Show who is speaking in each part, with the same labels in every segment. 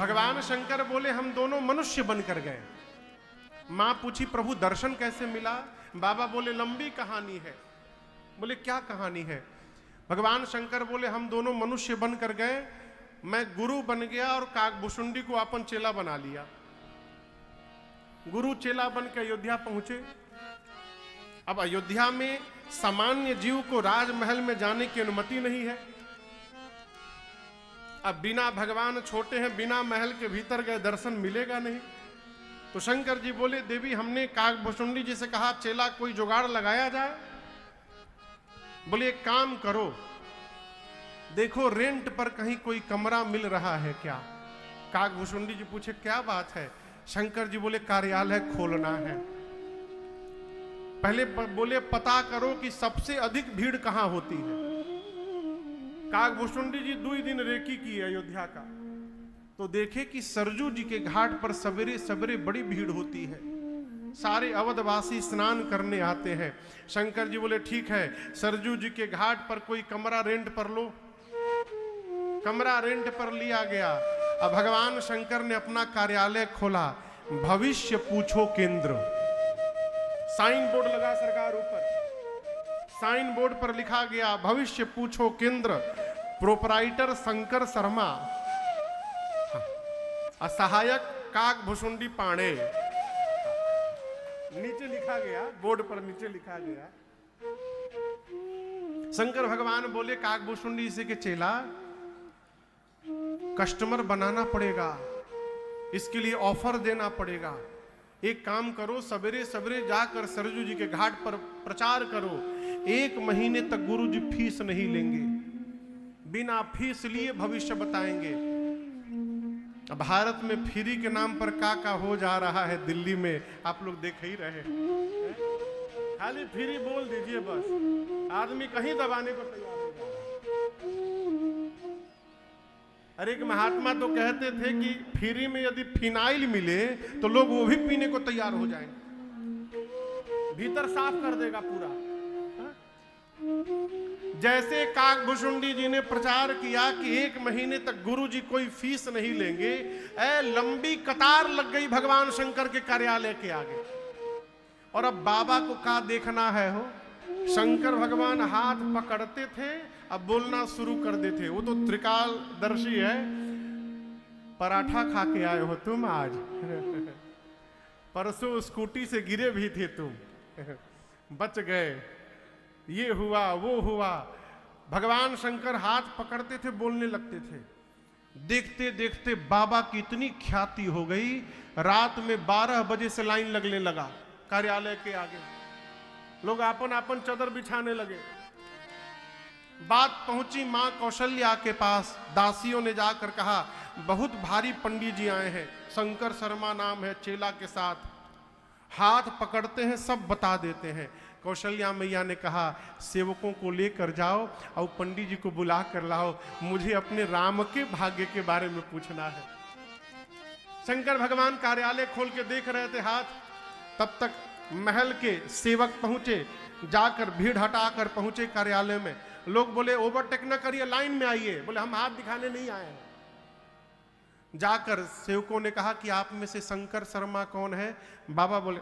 Speaker 1: भगवान शंकर बोले हम दोनों मनुष्य बनकर गए। मां पूछी प्रभु दर्शन कैसे मिला? बाबा बोले लंबी कहानी है। बोले क्या कहानी है? भगवान शंकर बोले हम दोनों मनुष्य बनकर गए, मैं गुरु बन गया और काकभुशुंडी को अपन चेला बना लिया। गुरु चेला बन के अयोध्या पहुंचे। अब अयोध्या में सामान्य जीव को राजमहल में जाने की अनुमति नहीं है। अब बिना भगवान छोटे हैं, बिना महल के भीतर गए दर्शन मिलेगा नहीं। तो शंकर जी बोले देवी हमने काकभुशुंडी जी से कहा चेला कोई जुगाड़ लगाया जाए। बोले एक काम करो, देखो रेंट पर कहीं कोई कमरा मिल रहा है क्या? काकभुशुंडी जी पूछे क्या बात है? शंकर जी बोले कार्यालय खोलना है। पहले बोले पता करो कि सबसे अधिक भीड़ कहां होती है। काकभुशुंडी जी 2 दिन रेकी की अयोध्या का, तो देखे कि सरजू जी के घाट पर सवेरे सवेरे बड़ी भीड़ होती है। सारे अवधवासी स्नान करने आते हैं। शंकर जी बोले ठीक है, सरजू जी के घाट पर कोई कमरा रेंट पर लो। कमरा रेंट पर लिया गया। अब भगवान शंकर ने अपना कार्यालय खोला, भविष्य पूछो केंद्र। साइन बोर्ड लगा सरकार ऊपर, साइन बोर्ड पर लिखा गया भविष्य पूछो केंद्र, प्रोपराइटर शंकर शर्मा, सहायक काकभुशुंडी पांडे। नीचे लिखा गया, बोर्ड पर नीचे लिखा गया। शंकर भगवान बोले काकभुशुंडी से के चेला कस्टमर बनाना पड़ेगा, इसके लिए ऑफर देना पड़ेगा। एक काम करो, सवेरे सवेरे जाकर सरजू जी के घाट पर प्रचार करो, 1 महीने तक गुरु जी फीस नहीं लेंगे, बिना फीस लिए भविष्य बताएंगे। भारत में फ्री के नाम पर का हो जा रहा है दिल्ली में, आप लोग देख ही रहे हैं। खाली फ्री बोल दीजिए बस, आदमी कहीं दबाने को तैयार हो जाए। अरे एक महात्मा तो कहते थे कि फ्री में यदि फिनाइल मिले तो लोग वो भी पीने को तैयार हो जाएंगे, भीतर साफ कर देगा पूरा। जैसे काकभुशुंडी जी ने प्रचार किया कि 1 महीने तक गुरु जी कोई फीस नहीं लेंगे, लंबी कतार लग गई भगवान शंकर के कार्यालय के आगे। और अब बाबा को क्या देखना है हो? शंकर भगवान हाथ पकड़ते थे, अब बोलना शुरू कर देते। वो तो त्रिकालदर्शी है। पराठा खा के आए हो तुम आज, परसों स्कूटी से गिरे भी थे तुम, बच गए, ये हुआ वो हुआ। भगवान शंकर हाथ पकड़ते थे, बोलने लगते थे। देखते देखते बाबा की इतनी ख्याति हो गई, रात में 12 बजे से लाइन लगने लगा कार्यालय के आगे। लोग आपन आपन चादर बिछाने लगे। बात पहुंची मां कौशल्या के पास। दासियों ने जाकर कहा बहुत भारी पंडित जी आए हैं, शंकर शर्मा नाम है, चेला के साथ। हाथ पकड़ते हैं, सब बता देते हैं। कौशल्या मैया ने कहा सेवकों को लेकर जाओ और पंडित जी को बुला कर लाओ, मुझे अपने राम के भाग्य के बारे में पूछना है। शंकर भगवान कार्यालय खोल के देख रहे थे हाथ, तब तक महल के सेवक पहुंचे, जाकर भीड़ हटाकर पहुंचे कार्यालय में। लोग बोले ओवरटेक न करिए, लाइन में आइए। बोले हम हाथ दिखाने नहीं आए हैं। जाकर सेवकों ने कहा कि आप में से शंकर शर्मा कौन है? बाबा बोले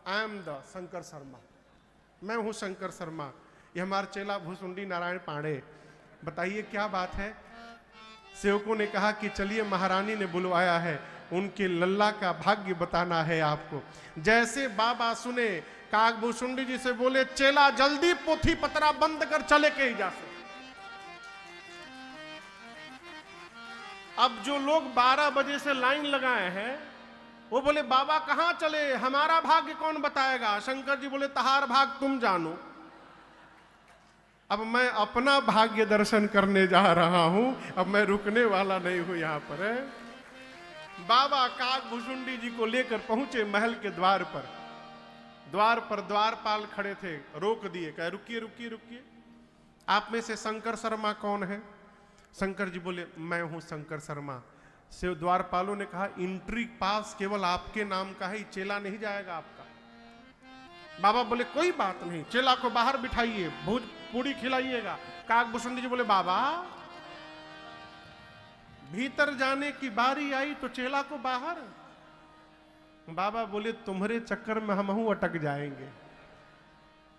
Speaker 1: I am the Shankar Sharma, मैं हूं शंकर शर्मा, ये हमारा चेला भुशुंडी नारायण पांडे, बताइए क्या बात है? सेवकों ने कहा कि चलिए महारानी ने बुलवाया है, उनके लल्ला का भाग्य बताना है आपको। जैसे बाबा सुने, काकभुशुंडी जी से बोले चेला जल्दी पोथी पतरा बंद कर, चले के ही जा सकते। अब जो लोग 12 बजे से लाइन लगाए हैं वो बोले बाबा कहां चले, हमारा भाग्य कौन बताएगा? शंकर जी बोले तहार भाग तुम जानो, अब मैं अपना भाग्य दर्शन करने जा रहा हूं, अब मैं रुकने वाला नहीं हूं यहां पर। बाबा काकभुशुंडी जी को लेकर पहुंचे महल के द्वार पर। द्वार पर द्वारपाल खड़े थे, रोक दिए, कहे रुकिए रुकिए रुकिए, आप में से शंकर शर्मा कौन है? शंकर जी बोले मैं हूं शंकर शर्मा। से द्वारपालों ने कहा एंट्री पास केवल आपके नाम का है, चेला नहीं जाएगा आपका। बाबा बोले कोई बात नहीं, चेला को बाहर बिठाइए, भूज पूरी खिलाइएगा। काकभुशुंडी जी बोले बाबा भीतर जाने की बारी आई तो चेला को बाहर। बाबा बोले तुम्हारे चक्कर में हम अटक जाएंगे,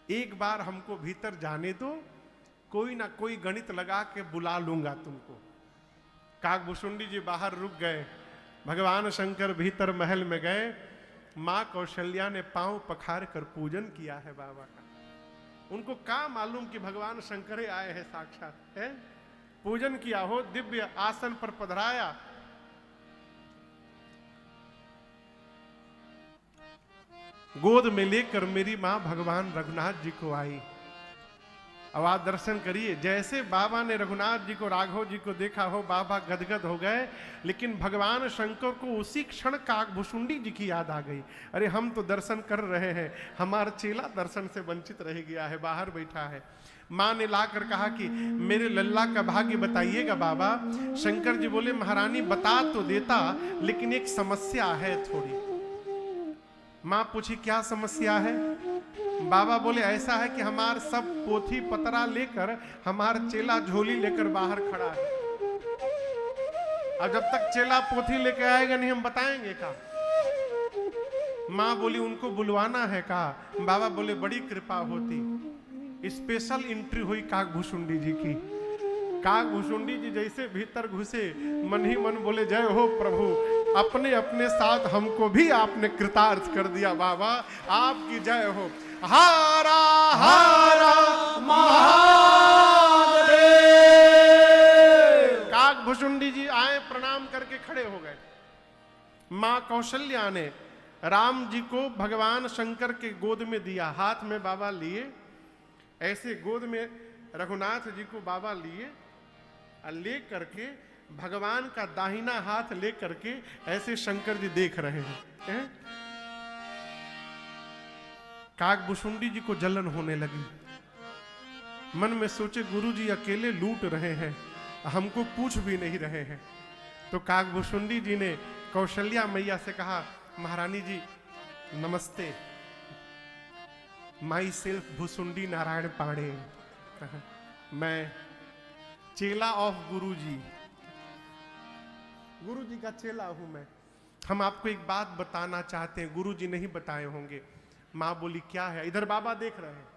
Speaker 1: एक बार हमको भीतर जाने दो, कोई ना कोई गणित लगा के बुला लूंगा तुमको। काकभूषुंडी जी बाहर रुक गए, भगवान शंकर भीतर महल में गए। मां कौशल्या ने पांव पखार कर पूजन किया है बाबा का। उनको क्या मालूम कि भगवान शंकर आए हैं साक्षात है। पूजन किया हो, दिव्य आसन पर पधराया। गोद में लेकर मेरी मां भगवान रघुनाथ जी को आई। अब आप दर्शन करिए, जैसे बाबा ने रघुनाथ जी को, राघव जी को देखा हो, बाबा गदगद हो गए। लेकिन भगवान शंकर को उसी क्षण काकभूषुंडी जी की याद आ गई। अरे हम तो दर्शन कर रहे हैं, हमारा चेला दर्शन से वंचित रह गया है, बाहर बैठा है। मां ने लाकर कहा कि मेरे लल्ला का भाग्य बताइएगा बाबा। शंकर जी बोले महारानी बता तो देता, लेकिन एक समस्या है थोड़ी। मां पूछी क्या समस्या है? बाबा बोले ऐसा है कि हमार सब पोथी पतरा लेकर हमार चेला झोली लेकर बाहर खड़ा है। अब जब तक चेला पोथी लेकर आएगा नहीं हम बताएंगे का। मां बोली उनको बुलवाना है का। बाबा बोले बड़ी कृपा होती। स्पेशल एंट्री हुई काकभूषुंडी जी की। काकभूषुंडी जी जैसे भीतर घुसे, मन ही मन बोले जय हो प्रभु, अपने अपने साथ हमको भी आपने कृतार्थ कर दिया बाबा, आपकी जय हो। हारा हारा महादेव। काकभूषुंडी जी आए, प्रणाम करके खड़े हो गए। मां कौशल्या ने राम जी को भगवान शंकर के गोद में दिया, हाथ में बाबा लिए, ऐसे गोद में रघुनाथ जी को बाबा लिए, ले करके भगवान का दाहिना हाथ ले करके ऐसे शंकर जी देख रहे हैं। काकभूषुंडी जी को जलन होने लगी। मन में सोचे गुरु जी अकेले लूट रहे हैं, हमको पूछ भी नहीं रहे हैं। तो काकभूषुंडी जी ने कौशल्या मैया से कहा महारानी जी नमस्ते, माई सेल्फ भूसुंडी नारायण पांडे, मैं चेला ऑफ गुरु जी का चेला हूं मैं। हम आपको एक बात बताना चाहते हैं, गुरु जी नहीं बताए होंगे। मां बोली क्या है? इधर बाबा देख रहे हैं।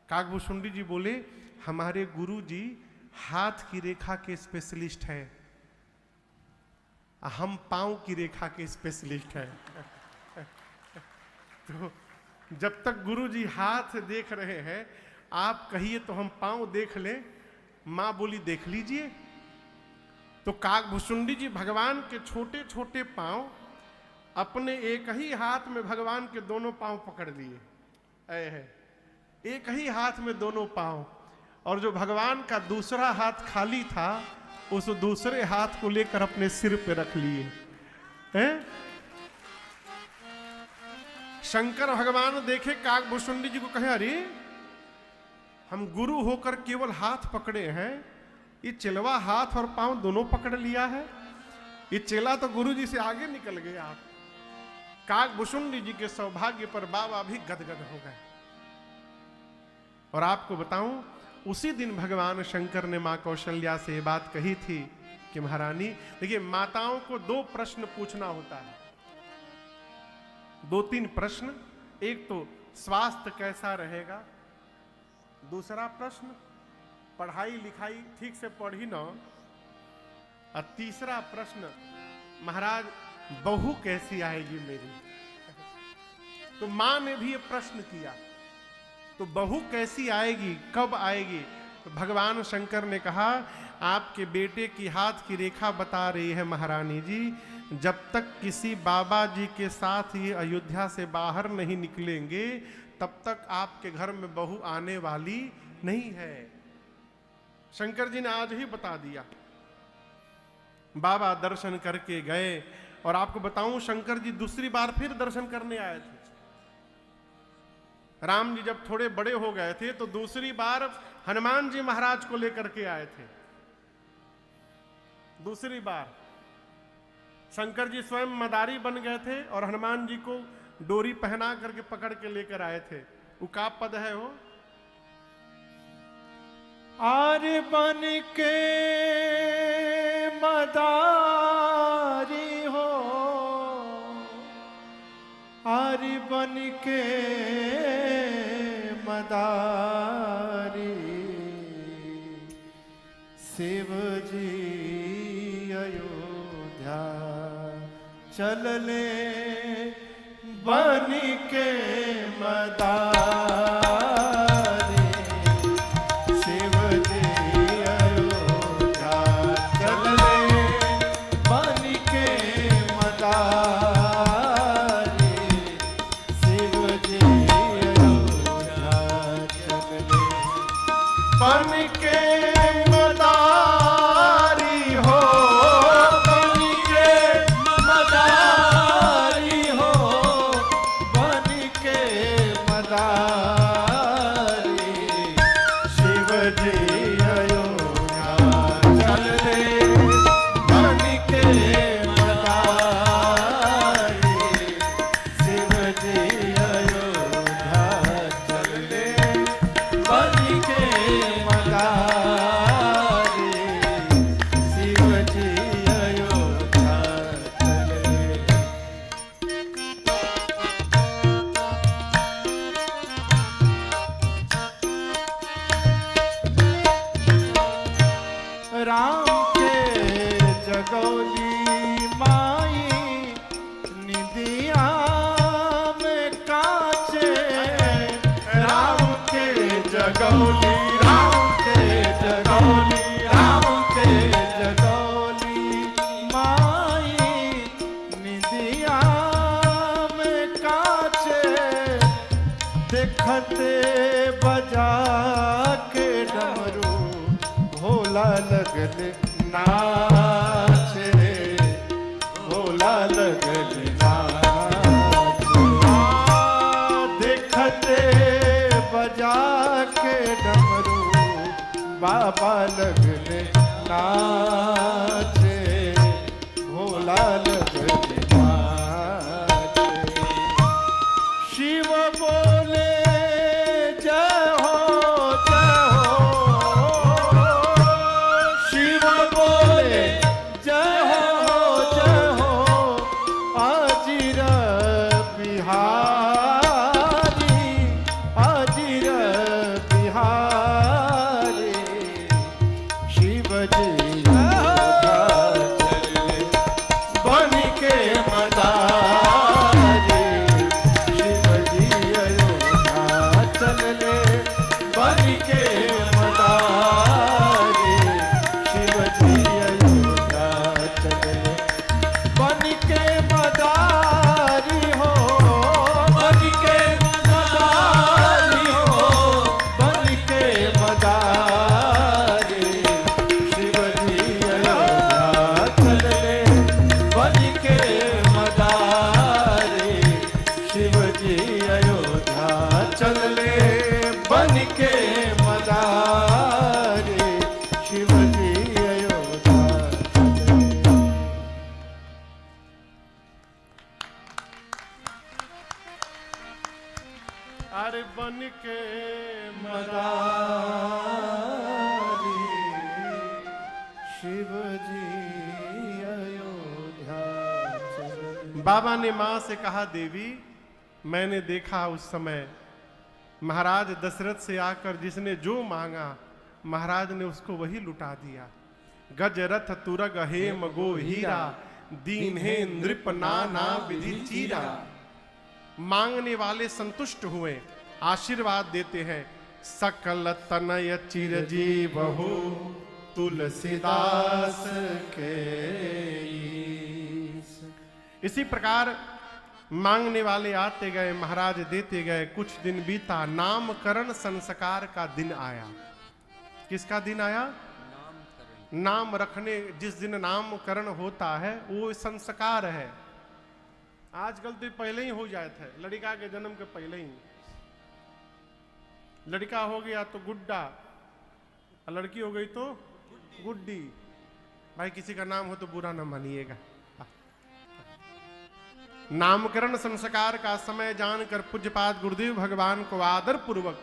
Speaker 1: काकभूषुंडी जी बोले हमारे गुरु जी हाथ की रेखा के स्पेशलिस्ट हैं, हम पांव की रेखा के स्पेशलिस्ट हैं। तो जब तक गुरु जी हाथ देख रहे हैं, आप कहिए तो हम पांव देख लें। मां बोली देख लीजिए। तो काकभूषुंडी जी भगवान के छोटे छोटे पांव अपने एक ही हाथ में भगवान के दोनों पांव पकड़ लिए, एक ही हाथ में दोनों पांव, और जो भगवान का दूसरा हाथ खाली था उस दूसरे हाथ को लेकर अपने सिर पे रख लिए। शंकर भगवान देखे काकभूषुंडी जी को, कहे अरे हम गुरु होकर केवल हाथ पकड़े हैं, ये चेलवा हाथ और पांव दोनों पकड़ लिया है। ये चेला तो गुरु जी से आगे निकल गए। आप काकभूषुंडी जी के सौभाग्य पर बाबा भी गदगद हो गए। और आपको बताऊं, उसी दिन भगवान शंकर ने मां कौशल्या से ये बात कही थी कि महारानी देखिए, माताओं को 2 प्रश्न पूछना होता है, 2-3 प्रश्न। एक तो स्वास्थ्य कैसा रहेगा, दूसरा प्रश्न पढ़ाई लिखाई ठीक से पढ़ी ना, और तीसरा प्रश्न महाराज बहू कैसी आएगी मेरी। तो मां ने भी ये प्रश्न किया, तो बहू कैसी आएगी, कब आएगी? तो भगवान शंकर ने कहा आपके बेटे की हाथ की रेखा बता रही है महारानी जी, जब तक किसी बाबा जी के साथ ये अयोध्या से बाहर नहीं निकलेंगे तब तक आपके घर में बहू आने वाली नहीं है। शंकर जी ने आज ही बता दिया। बाबा दर्शन करके गए, और आपको बताऊं शंकर जी दूसरी बार फिर दर्शन करने आए थे। राम जी जब थोड़े बड़े हो गए थे तो दूसरी बार हनुमान जी महाराज को लेकर के आए थे। दूसरी बार शंकर जी स्वयं मदारी बन गए थे और हनुमान जी को डोरी पहना करके पकड़ के लेकर आए थे। वो का पद है वो,
Speaker 2: आर बन के मदारी मदारी हो, आरी बन के मदारी, शिव जी अयोध्या चलले बन के मदारी, शिव जी अयोध्या चलले बन के मदारी, शिव जी अयोध्या चलले बन के मदारी हो, बन के मदारी हो, बन के मदारी, शिव जी अयोध्या चलले बन के मदारी, शिव जी अयोध्या चलले बन के मदारी, शिव जी अयोध्या चलले। राम के जगौली माई निदिया में काचे, राम के जगौली, राम के जगौली, राम के जगौली माई निदिया में काचे, देखते बजा के डमरू भोला लगल नाचे, भोला लगल नाचे, देखते बजा के डमरू बाबा लगल नाचे, भोला लगल नाचे, शिव बोले जय हो जय हो, शिव बोले जय हो अजीर बिहारी, अजीर बिहारी, शिव जी अयोध्या चलले बन के मदारी, शिव जी अयोध्या चलले बन के मदारी, शिव जी अयोध्या चलले बन के मदारी हो, बन के मदारी हो, बन के मदारी, शिव जी अयोध्या चलले बन के मदारी, शिव जी अयोध्या चलले बन के मदारी, शिव जी अयोध्या चलले।
Speaker 1: अरे बन के
Speaker 2: मदारी, शिव जी अयोध्या चलले।
Speaker 1: बाबा ने मां से कहा, देवी मैंने देखा उस समय महाराज दशरथ से आकर जिसने जो मांगा महाराज ने उसको वही लुटा दिया। गज रथ तुरग हेम गो हीरा, दीन है नृप नाना विधि चीरा। मांगने वाले संतुष्ट हुए, आशीर्वाद देते हैं, सकल तनय चिरजीव हो तुलसीदास के ईस। इसी प्रकार मांगने वाले आते गए, महाराज देते गए। कुछ दिन बीता, नामकरण संस्कार का दिन आया। किसका दिन आया? नाम रखने, जिस दिन नामकरण होता है वो संस्कार है। आजकल तो पहले ही हो जाता है, लड़का के जन्म के पहले ही। लड़का हो गया तो गुड्डा, लड़की हो गई तो गुड्डी। भाई किसी का नाम हो तो बुरा ना मानिएगा। नामकरण संस्कार का समय जानकर पूज्यपाद गुरुदेव भगवान को आदर पूर्वक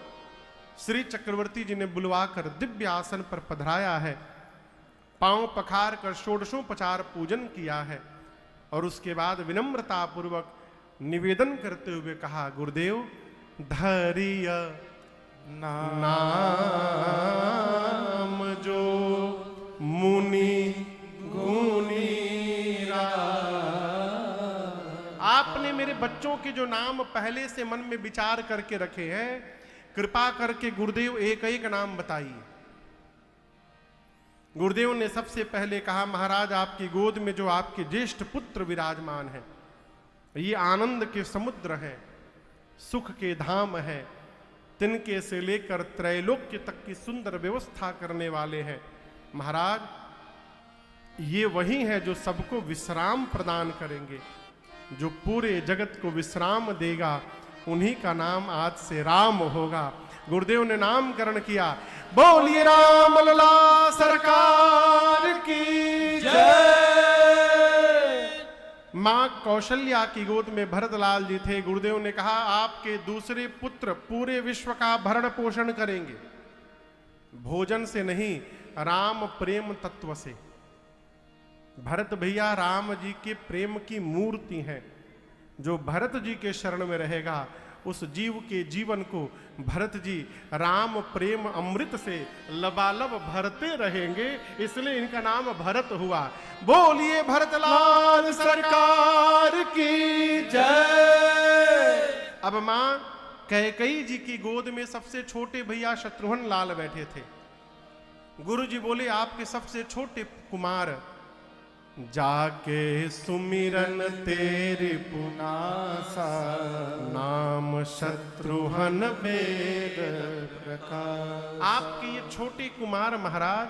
Speaker 1: श्री चक्रवर्ती जी ने बुलवाकर दिव्य आसन पर पधराया है पांव पखार कर षोडशोपचार पूजन किया है और उसके बाद विनम्रता पूर्वक निवेदन करते हुए कहा, गुरुदेव धैर्य नाम जो मुनि गुनी आपने मेरे बच्चों के जो नाम पहले से मन में विचार करके रखे हैं, कृपा करके गुरुदेव एक एक नाम बताइए। गुरुदेव ने सबसे पहले कहा, महाराज आपकी गोद में जो आपके ज्येष्ठ पुत्र विराजमान है, ये आनंद के समुद्र हैं, सुख के धाम हैं, तिनके से लेकर त्रैलोक्य तक की सुंदर व्यवस्था करने वाले हैं। महाराज ये वही है जो सबको विश्राम प्रदान करेंगे, जो पूरे जगत को विश्राम देगा, उन्हीं का नाम आज से राम होगा। गुरुदेव ने नामकरण किया। बोलिए राम लला सरकार की जय। मां कौशल्या की गोद में भरतलाल जी थे। गुरुदेव ने कहा, आपके दूसरे पुत्र पूरे विश्व का भरण पोषण करेंगे, भोजन से नहीं, राम प्रेम तत्व से। भरत भैया राम जी के प्रेम की मूर्ति हैं। जो भरत जी के शरण में रहेगा, उस जीव के जीवन को भरत जी राम प्रेम अमृत से लबालब भरते रहेंगे, इसलिए इनका नाम भरत हुआ। बोलिए भरतलाल सरकार की जय। अब मां कैकेयी जी की गोद में सबसे छोटे भैया शत्रुघ्न लाल बैठे थे। गुरु जी बोले, आपके सबसे छोटे कुमार जाके सुमिरन तेरे पुनासा, नाम शत्रुघ्न वेद प्रकाश। आपके ये छोटे कुमार महाराज,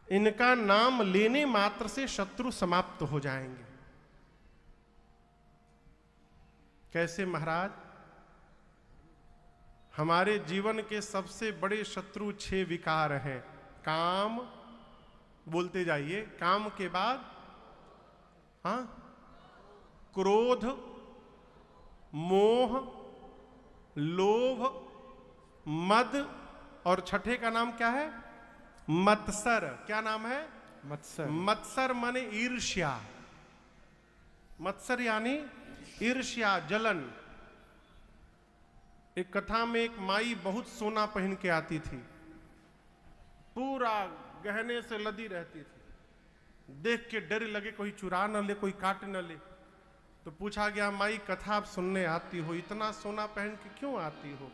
Speaker 1: इनका नाम लेने मात्र से शत्रु समाप्त हो जाएंगे। कैसे महाराज? हमारे जीवन के सबसे बड़े शत्रु 6 विकार हैं। काम, बोलते जाइए, काम के बाद क्रोध, मोह, लोभ, मद, और छठे का नाम क्या है? मत्सर। क्या नाम है?
Speaker 2: मत्सर।
Speaker 1: मत्सर माने ईर्ष्या। मत्सर यानी ईर्ष्या, जलन। एक कथा में एक माई बहुत सोना पहन के आती थी, पूरा गहने से लदी रहती थी। देख के डर लगे कोई चुरा न ले, कोई काट न ले। तो पूछा गया, माई कथा आप सुनने आती हो, इतना सोना पहन के क्यों आती हो?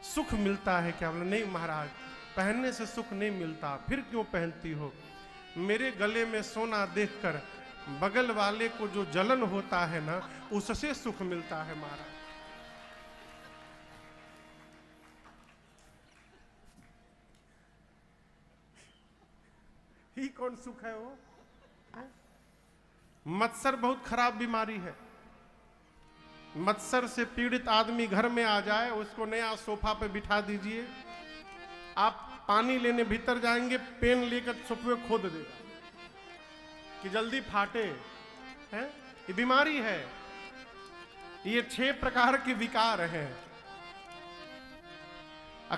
Speaker 1: सुख मिलता है क्या? बोले नहीं महाराज, पहनने से सुख नहीं मिलता। फिर क्यों पहनती हो? मेरे गले में सोना देखकर बगल वाले को जो जलन होता है ना, उससे सुख मिलता है महाराज। ही कौन सुख है वो? मत्सर बहुत खराब बीमारी है। मत्सर से पीड़ित आदमी घर में आ जाए, उसको नया सोफा पे बिठा दीजिए, आप पानी लेने भीतर जाएंगे, पेन लेकर सोफे खोद देगा कि जल्दी फाटे। है ये बीमारी है। ये 6 प्रकार के विकार हैं।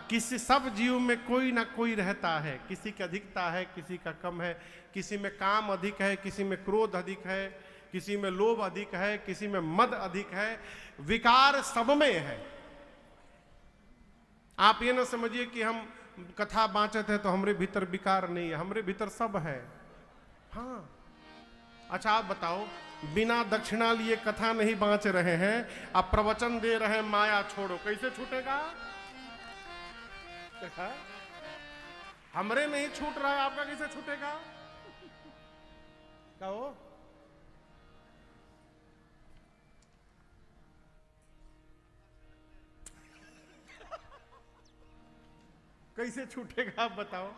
Speaker 1: किसी सब जीव में कोई ना कोई रहता है, किसी की अधिकता है, किसी का कम है, किसी में काम अधिक है, किसी में क्रोध अधिक है, किसी में लोभ अधिक है, किसी में मद अधिक है। विकार सब में है। आप ये ना समझिए कि हम कथा बाँचते हैं तो हमरे भीतर विकार नहीं है, हमरे भीतर सब है। हाँ, अच्छा आप बताओ, बिना दक्षिणा लिए कथा नहीं बाँच रहे हैं, आप प्रवचन दे रहे हैं माया छोड़ो, कैसे छूटेगा? हमरे नहीं छूट रहा है, आपका कैसे छूटेगा? कहो। कैसे छूटेगा आप बताओ?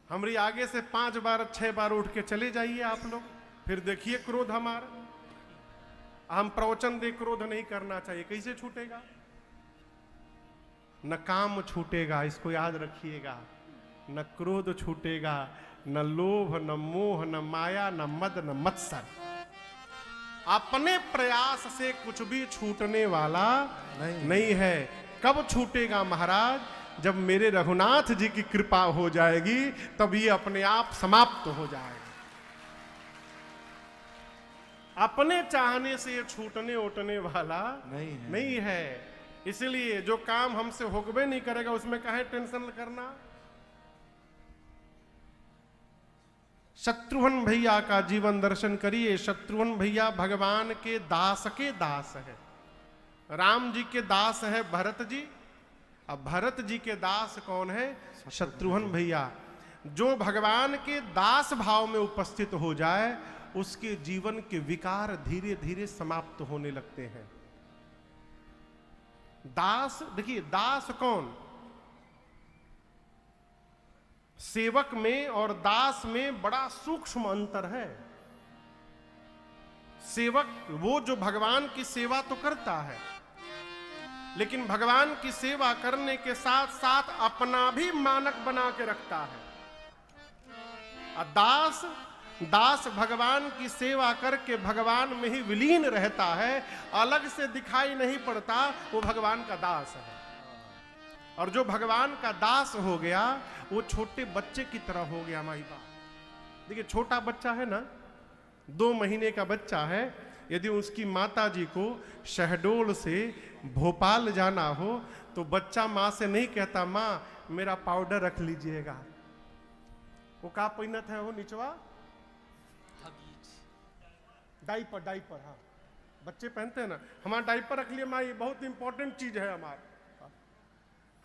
Speaker 1: हमारी आगे से 5 बार 6 बार उठ के चले जाइए आप लोग, फिर देखिए क्रोध हमारा। हम प्रवचन दे क्रोध नहीं करना चाहिए, कैसे छूटेगा? न काम छूटेगा, इसको याद रखिएगा। न क्रोध छूटेगा, न लोभ, न मोह, न माया, न मद, न मत्सर। अपने प्रयास से कुछ भी छूटने वाला नहीं है। कब छूटेगा महाराज? जब मेरे रघुनाथ जी की कृपा हो जाएगी तब ये अपने आप समाप्त हो जाएगा। अपने चाहने से ये छूटने उठने वाला नहीं है। इसलिए जो काम हमसे होगबे नहीं करेगा उसमें काहे टेंशन करना। शत्रुघ्न भैया का जीवन दर्शन करिए। शत्रुघ्न भैया भगवान के दास है। राम जी के दास है भरत जी। अब भरत जी के दास कौन है? शत्रुघ्न भैया। जो भगवान के दास भाव में उपस्थित हो जाए उसके जीवन के विकार धीरे धीरे समाप्त होने लगते हैं। दास, देखिए दास कौन? सेवक में और दास में बड़ा सूक्ष्म अंतर है। सेवक वो जो भगवान की सेवा तो करता है, लेकिन भगवान की सेवा करने के साथ साथ अपना भी मानक बना के रखता है। और दास भगवान की सेवा करके भगवान में ही विलीन रहता है, अलग से दिखाई नहीं पड़ता, वो भगवान का दास है। और जो भगवान का दास हो गया वो छोटे बच्चे की तरह हो गया। माई बाप देखिए, छोटा बच्चा है ना, 2 महीने का बच्चा है, यदि उसकी माता जी को शहडोल से भोपाल जाना हो तो बच्चा माँ से नहीं कहता माँ मेरा पाउडर रख लीजिएगा। वो का पहिनत है? वो निचवा डाइपर। हाँ, बच्चे पहनते हैं ना, हमारा डाइपर रख लिए माँ, ये बहुत इंपॉर्टेंट चीज है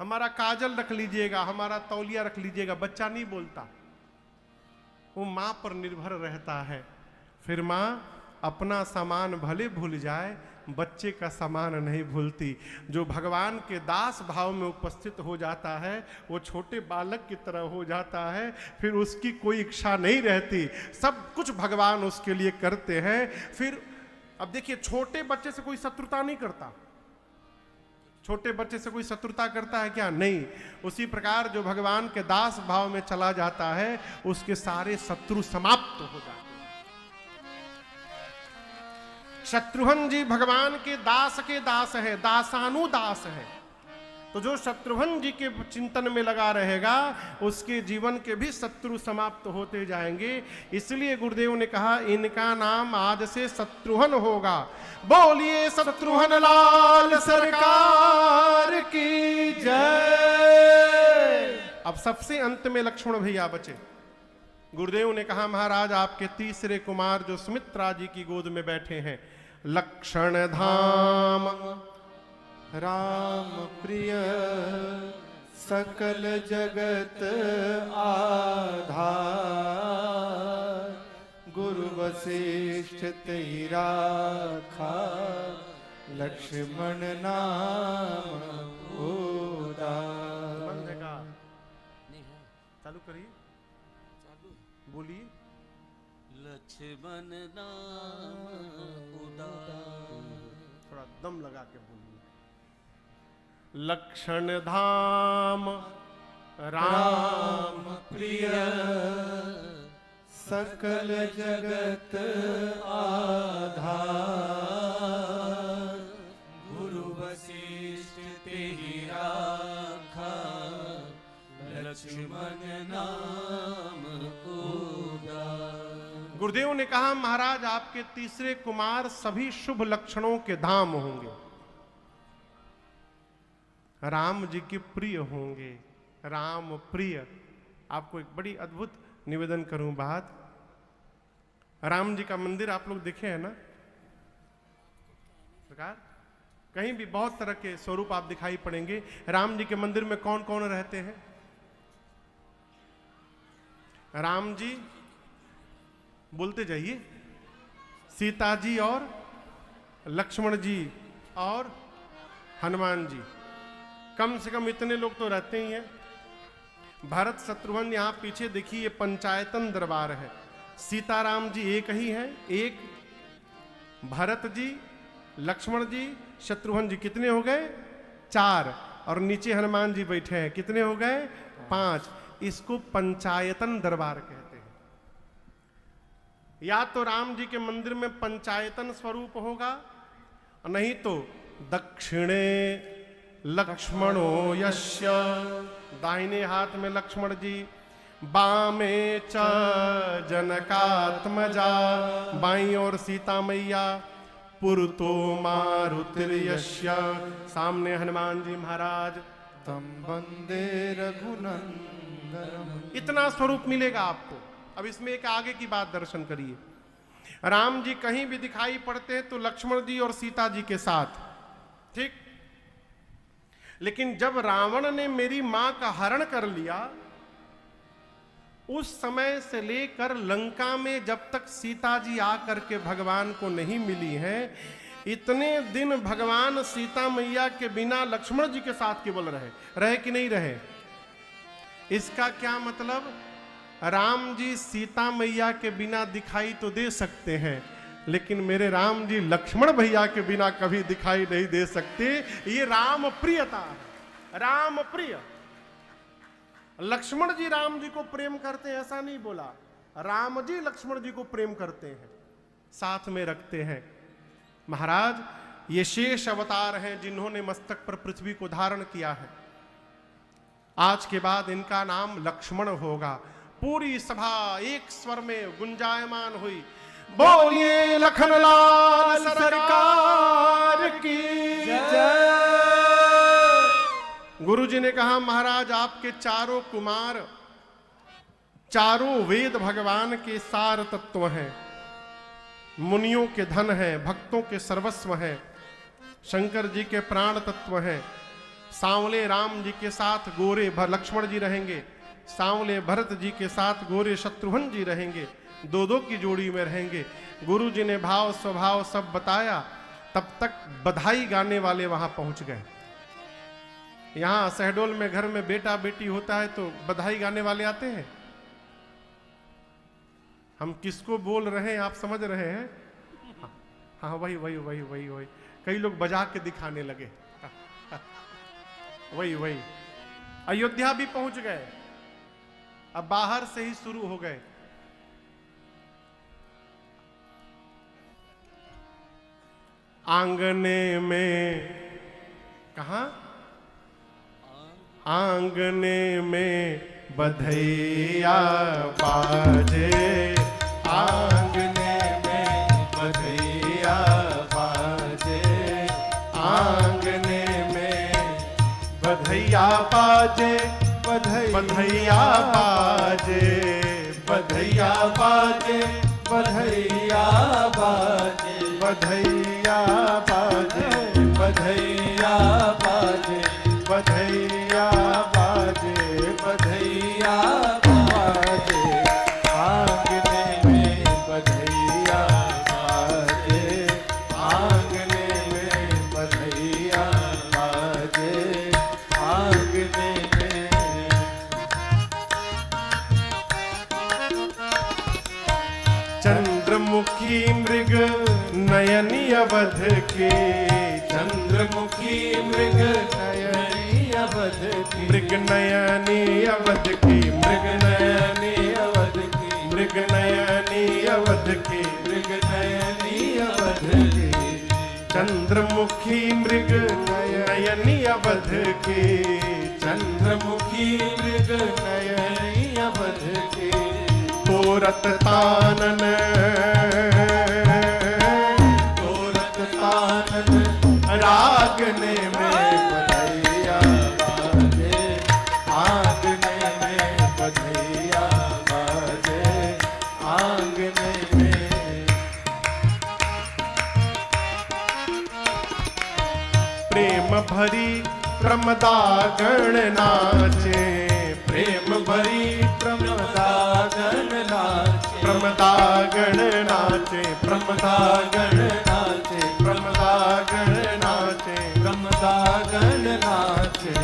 Speaker 1: हमारा काजल रख लीजिएगा, हमारा तौलिया रख लीजिएगा। बच्चा नहीं बोलता, वो माँ पर निर्भर रहता है। फिर माँ अपना सामान भले भूल जाए, बच्चे का सामान नहीं भूलती। जो भगवान के दास भाव में उपस्थित हो जाता है वो छोटे बालक की तरह हो जाता है। फिर उसकी कोई इच्छा नहीं रहती, सब कुछ भगवान उसके लिए करते हैं। फिर अब देखिए, छोटे बच्चे से कोई शत्रुता नहीं करता। छोटे बच्चे से कोई शत्रुता करता है क्या? नहीं। उसी प्रकार जो भगवान के दास भाव में चला जाता है उसके सारे शत्रु समाप्त हो जाते हैं। शत्रुघ्न जी भगवान के दास है, दासानुदास है। तो जो शत्रुघ्न जी के चिंतन में लगा रहेगा उसके जीवन के भी शत्रु समाप्त होते जाएंगे। इसलिए गुरुदेव ने कहा इनका नाम आज से शत्रुघ्न होगा। बोलिए शत्रुघ्न लाल सरकार की जय। अब सबसे अंत में लक्ष्मण भैया बचे। गुरुदेव ने कहा महाराज आपके तीसरे कुमार जो सुमित्रा जी की गोद में बैठे हैं, लक्षण धाम
Speaker 2: राम प्रिय सकल जगत आधार, गुरु वशिष्ठ तेहि राखा, लक्ष्मण नाम उदार।
Speaker 1: बंद है का? चालू करिए, बोलिए।
Speaker 3: लक्ष्मण नाम उदार।
Speaker 1: थोड़ा दम लगा के बोलिए। लक्षण धाम राम
Speaker 2: प्रिय सकल जगत आधार, गुरु वशिष्ठ तेहि राखा, लक्ष्मण नाम उदार।
Speaker 1: गुरुदेव ने कहा महाराज आपके तीसरे कुमार सभी शुभ लक्षणों के धाम होंगे, राम जी के प्रिय होंगे। राम प्रिय। आपको एक बड़ी अद्भुत निवेदन करूं बात। राम जी का मंदिर आप लोग देखे हैं ना सरकार? कहीं भी बहुत तरह के स्वरूप आप दिखाई पड़ेंगे। राम जी के मंदिर में कौन कौन रहते हैं? राम जी, बोलते जाइए, सीता जी और लक्ष्मण जी और हनुमान जी। कम से कम इतने लोग तो रहते ही हैं। भरत शत्रुघ्न यहाँ पीछे देखिए पंचायतन दरबार है। सीताराम जी एक ही हैं, एक। भरत जी, लक्ष्मण जी, शत्रुघ्न जी कितने हो गए? 4। और नीचे हनुमान जी बैठे हैं, कितने हो गए? 5। इसको पंचायतन दरबार कहते हैं। या तो राम जी के मंदिर में पंचायतन स्वरूप होगा, नहीं तो दक्षिणे लक्ष्मणो यस्य, दाहिने हाथ में लक्ष्मण जी, बामे च जनकात्मजा, बाईं ओर सीता मैया, पुरतो मारुतिर्यस्य, सामने हनुमान जी महाराज।
Speaker 2: तम वंदे रघुनंदनम।
Speaker 1: इतना स्वरूप मिलेगा आपको। अब इसमें एक आगे की बात दर्शन करिए। राम जी कहीं भी दिखाई पड़ते हैं तो लक्ष्मण जी और सीता जी के साथ, ठीक। लेकिन जब रावण ने मेरी मां का हरण कर लिया, उस समय से लेकर लंका में जब तक सीता जी आकर के भगवान को नहीं मिली हैं, इतने दिन भगवान सीता मैया के बिना लक्ष्मण जी के साथ केवल रहे कि नहीं रहे। इसका क्या मतलब, राम जी सीता मैया के बिना दिखाई तो दे सकते हैं, लेकिन मेरे राम जी लक्ष्मण भैया के बिना कभी दिखाई नहीं दे सकते। ये राम प्रियता है, राम प्रिय। लक्ष्मण जी राम जी को प्रेम करते हैं ऐसा नहीं बोला, राम जी लक्ष्मण जी को प्रेम करते हैं, साथ में रखते हैं। महाराज ये शेष अवतार हैं जिन्होंने मस्तक पर पृथ्वी को धारण किया है। आज के बाद इनका नाम लक्ष्मण होगा। पूरी सभा एक स्वर में गुंजायमान हुई, बोलिए लखनलाल सरकार की जय। गुरुजी ने कहा, महाराज आपके चारों कुमार चारों वेद भगवान के सार तत्व हैं, मुनियों के धन हैं, भक्तों के सर्वस्व हैं, शंकर जी के प्राण तत्व हैं। सांवले राम जी के साथ गोरे लक्ष्मण जी रहेंगे, सांवले भरत जी के साथ गोरे शत्रुघ्न जी रहेंगे, दो दो की जोड़ी में रहेंगे। गुरु जी ने भाव स्वभाव सब बताया, तब तक बधाई गाने वाले वहां पहुंच गए। यहां शहडोल में घर में बेटा बेटी होता है तो बधाई गाने वाले आते हैं। हम किसको बोल रहे हैं आप समझ रहे हैं? हाँ वही वही वही वही वही कई लोग बजा के दिखाने लगे। वही वही अयोध्या भी पहुंच गए, अब बाहर से ही शुरू हो गए। आंगने में, कहा? आंगने में बधैया बाजे,
Speaker 2: आंगने में बधैया बाजे,
Speaker 1: आंगने में बधैया बाजे, बधैया बाजे,
Speaker 2: बधैया बाजे, बधैया बाजे,
Speaker 1: बधैया बाजे,
Speaker 2: बधैया बाजे,
Speaker 1: बधैया बाजे,
Speaker 2: बधैया बाजे, आंगने में बधैया बाजे, आंगने में बधैया बाजे, आंगने में।
Speaker 1: चंद्रमुखी मृग नयनी अवध के,
Speaker 2: चंद्रमुखी मृग नयनी अवध की,
Speaker 1: मृग नयनी अवध की,
Speaker 2: मृग नयनी अवध की,
Speaker 1: मृग नयनी अवध की,
Speaker 2: मृग नयनी अवध की।
Speaker 1: चंद्रमुखी मृग नयनी अवध की,
Speaker 2: चंद्रमुखी मृग नयनी अवध की।
Speaker 1: तोरत तानन,
Speaker 2: तोरत तानन
Speaker 1: रागने में
Speaker 2: बधैया बाजे, आंगने में बधैया बाजे, आंगने में।
Speaker 1: प्रेम भरी प्रमदागण नाचे,
Speaker 2: प्रेम भरी प्रमदागण नाचे,
Speaker 1: प्रमदागण नाचे,
Speaker 2: प्रमदागण नाचे,
Speaker 1: प्रमदागण नाचे,
Speaker 2: प्रमदागण नाचे।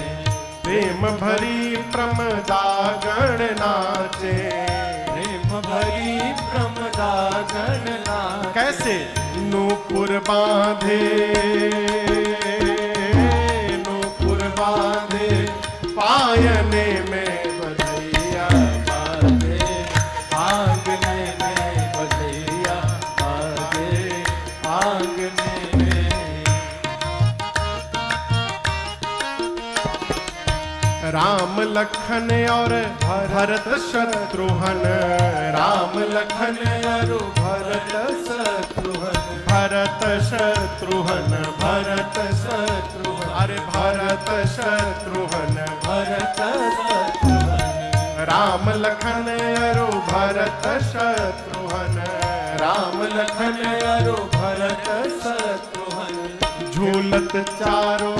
Speaker 1: प्रेम भरी प्रमदागण नाचे।
Speaker 2: प्रेम भरी प्रमदागण नाचे।
Speaker 1: कैसे? नूपुर बांधे, नूपुर बांधे पायने में बधैया
Speaker 2: बाजे, आंगने में बधैया बाजे, आंगने में।
Speaker 1: लखन और भरत शत्रुघ्न, राम लखन
Speaker 2: और भरत शत्रुघ्न,
Speaker 1: भरत शत्रुघ्न,
Speaker 2: भरत शत्रुघ्न,
Speaker 1: अरे भरत शत्रुघ्न,
Speaker 2: भरत शत्रुघ्न,
Speaker 1: राम लखन और भरत शत्रुघ्न, राम लखन
Speaker 2: और भरत शत्रुघ्न,
Speaker 1: झूलत चारों,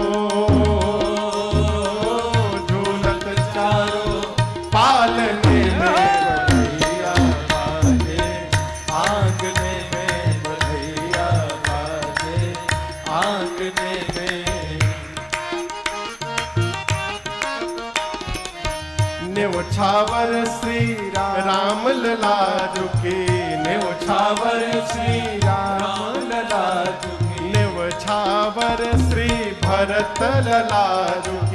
Speaker 1: झूलत चारों पालने में
Speaker 2: बधैया बाजे, आंगने में बधैया बाजे, आंगने में।
Speaker 1: न्योछावर श्री राम लला झुकी, न्योछावर
Speaker 2: श्री राम लला झुकी,
Speaker 1: न्योछावर श्री भरत लला झुकी,